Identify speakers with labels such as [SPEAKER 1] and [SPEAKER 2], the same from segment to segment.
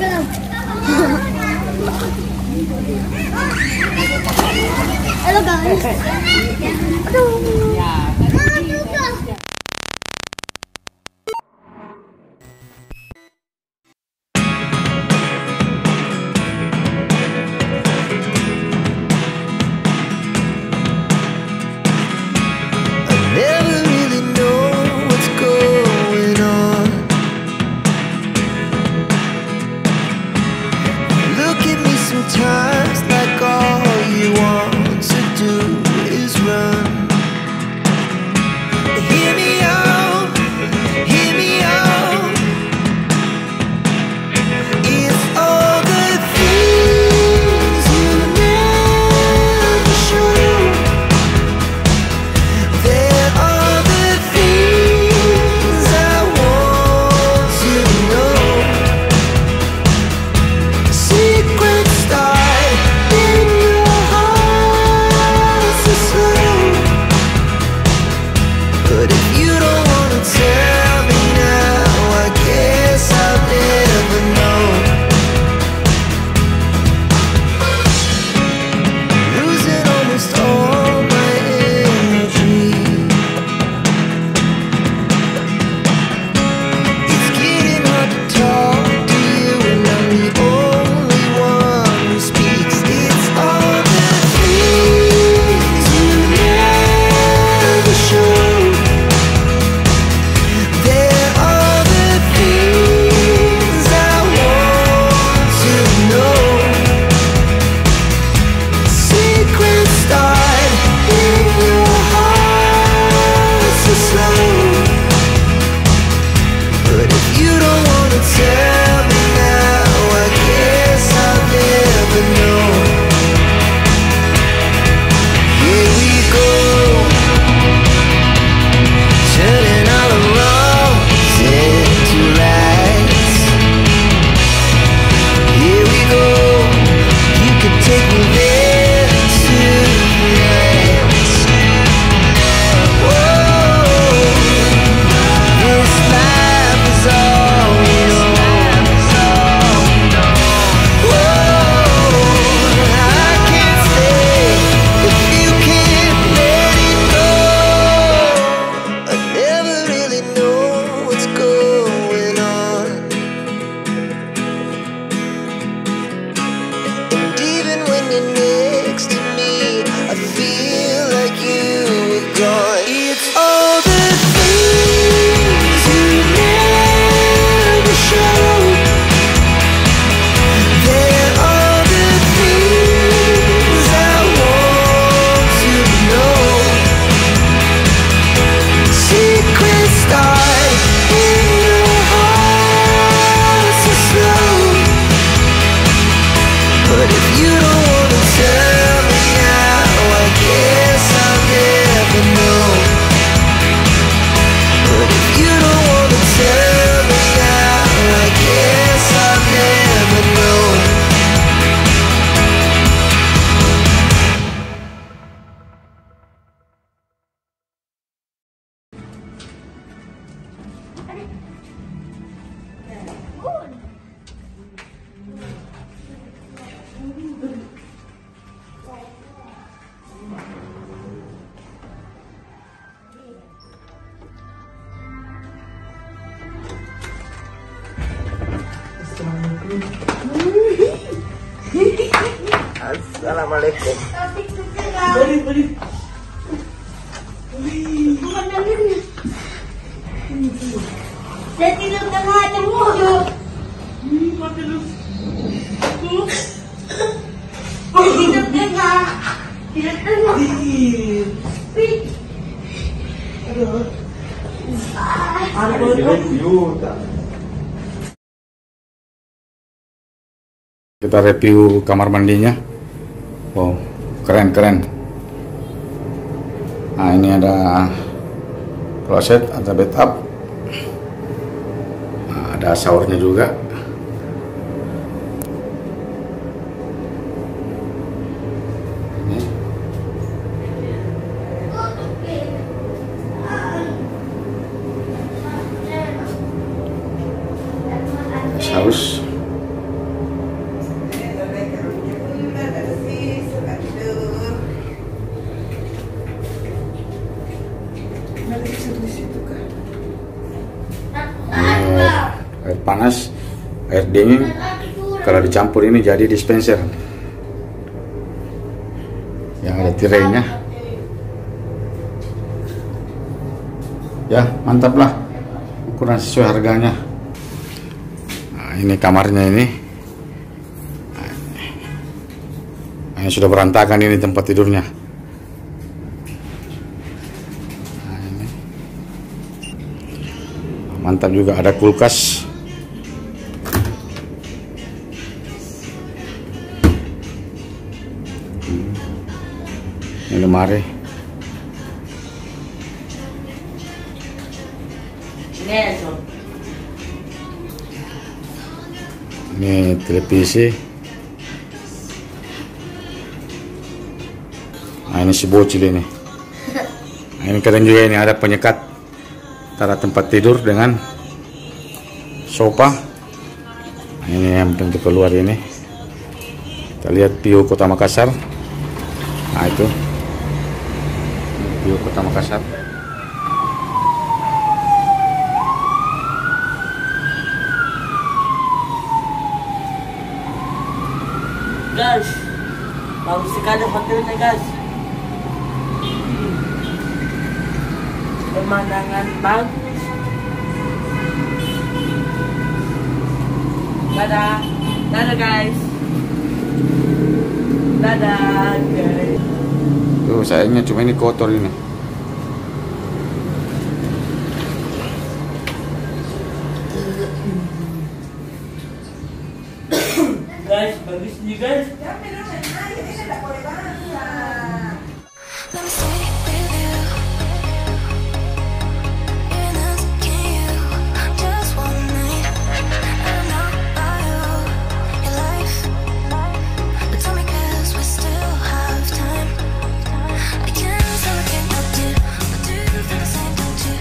[SPEAKER 1] Halo guys. Aduh.
[SPEAKER 2] Sometimes like all you want to do is run. Hear me out, hear me out. It's all the things you never show. There are the things I want to know. Secrets start in your heart so slow. But if you don't wanna tell me now, I guess I'll never know. Losing almost all my energy. It's getting hard to talk to you, and I'm the only one who speaks. It's all the things you never show. There are the things I want to know. Secrets start in your heart so slow. But if you don't wanna tell me now, I guess I'll never know. Here we go, turning all the wrongs into rights. Here we go, you could take me there tonight. Whoa, this life is all we know. Whoa, I can't stay if you can't let it go. I never really know what's going on, and even when you're next to me, I feel like you were gone. It's all the things you never show. There are the things I want to know. Secrets start in your heart so slow. But if you don't wanna tell me now, I guess I'll never know. But if you don't wanna tell me now, I guess I'll never know. Assalamualaikum.
[SPEAKER 1] Jadi lu tengah temu. Tidak tengah. Tidak tengah.
[SPEAKER 3] Kita review kamar mandinya. Wow, keren. Nah, ini ada kloset, ada bathtub. Nah, ada showernya juga. Ini. Saus. panas, air dingin. Kalau dicampur ini jadi dispenser yang ada tirainya. Ya, mantap lah, ukuran sesuai harganya. Nah, ini kamarnya ini. Nah, ini sudah berantakan ini tempat tidurnya. Nah, ini. Mantap juga, ada kulkas. Ini lemari. Ini televisi. Nah, ini si bocil ini. Nah, ini keren juga, ini ada penyekat antara tempat tidur dengan sofa. Nah, ini yang pintu keluar ini. Kita lihat view Kota Makassar. Nah, itu view Kota Makassar.
[SPEAKER 4] Guys, bagus sekali hotelnya guys. Pemandangan bagus. Dadah, dadah guys. Dadah guys.
[SPEAKER 3] Tuh sayangnya cuma ini kotor ini.
[SPEAKER 4] Guys, bagus nih guys.
[SPEAKER 5] Let me stay with you. Even asking you just one night. I'm not by your life. But tell me 'cause we still have time. I can't say what can I do, but do you feel the same, don't you?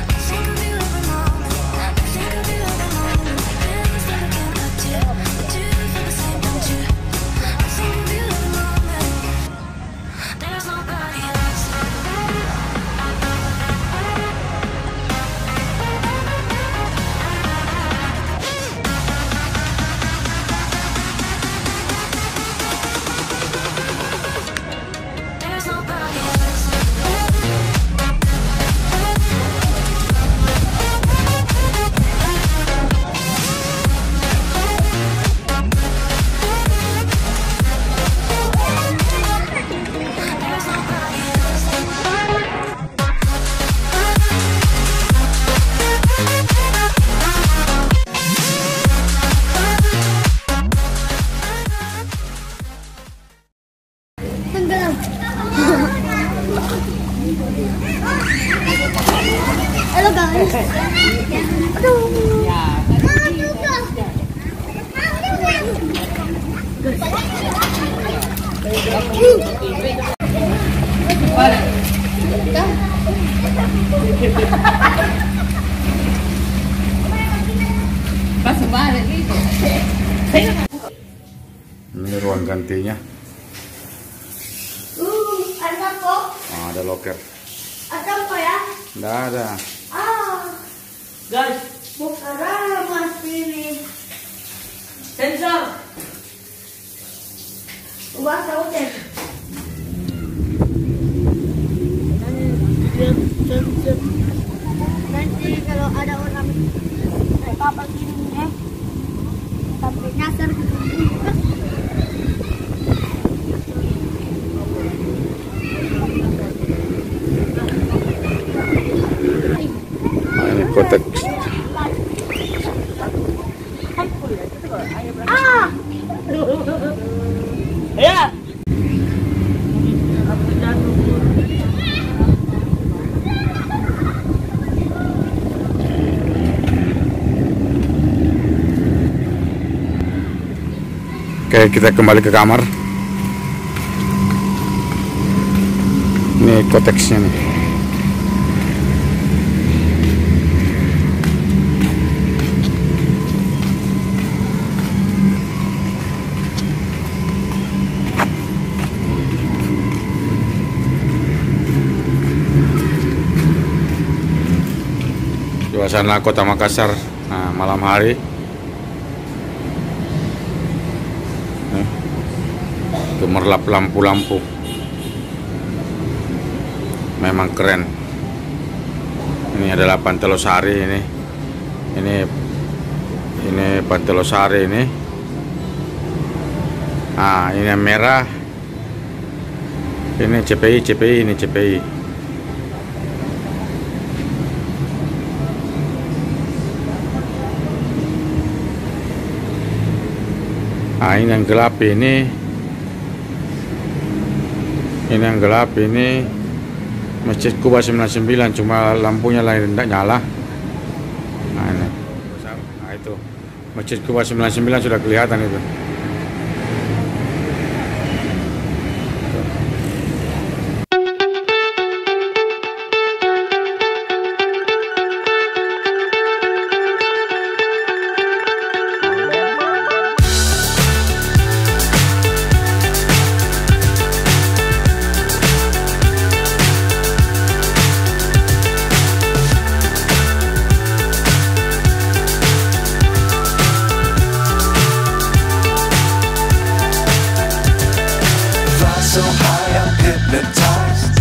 [SPEAKER 5] I think of you every moment. I think of you every moment. I can't say what can I do, but do you feel the same, don't you? I think of you every moment. There's nobody else. There's nobody else. There's nobody else.
[SPEAKER 1] Tenggelam. Halo guys. Aduh.
[SPEAKER 3] Ini ruang gantinya.
[SPEAKER 1] Ada apa?
[SPEAKER 3] Nah, ada loker.
[SPEAKER 1] Ada apa ya?
[SPEAKER 3] Nggak ada.
[SPEAKER 4] Guys,
[SPEAKER 1] Bukan mas ini.
[SPEAKER 4] sensor.
[SPEAKER 1] Bahasa hotel. Nanti kalau ada orang kapal kirim ya, sampai nyasar ke sini.
[SPEAKER 3] Nah, ini kotak.
[SPEAKER 4] Ya.
[SPEAKER 3] Oke, kita kembali ke kamar. Ini koteksnya nih. Suasana Kota Makassar Nah, malam hari nih, gemerlap lampu-lampu, memang keren. Ini adalah Pantai Losari ini Pantai Losari ini. Ah, ini yang merah, ini CPI, ini CPI. Nah, ini yang gelap ini yang gelap ini Masjid Kuba 99, cuma lampunya lain tidak nyala. Nah, ini. Nah, itu Masjid Kuba 99 sudah kelihatan itu.
[SPEAKER 2] So high I'm hypnotized.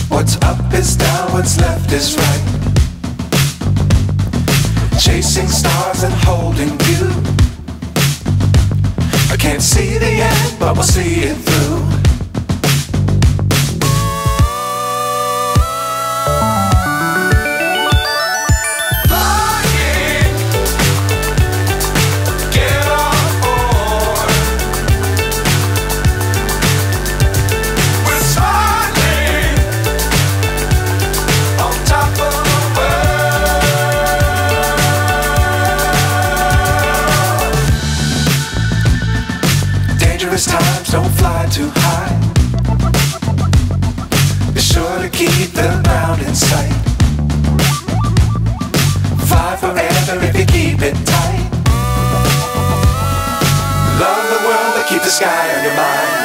[SPEAKER 2] What's up is down, what's left is right. Chasing stars and holding you. I can't see the end, but we'll see it through. Times don't fly too high. Be sure to keep the ground in sight. Fly forever if you keep it tight. Love the world, but keep the sky on your mind.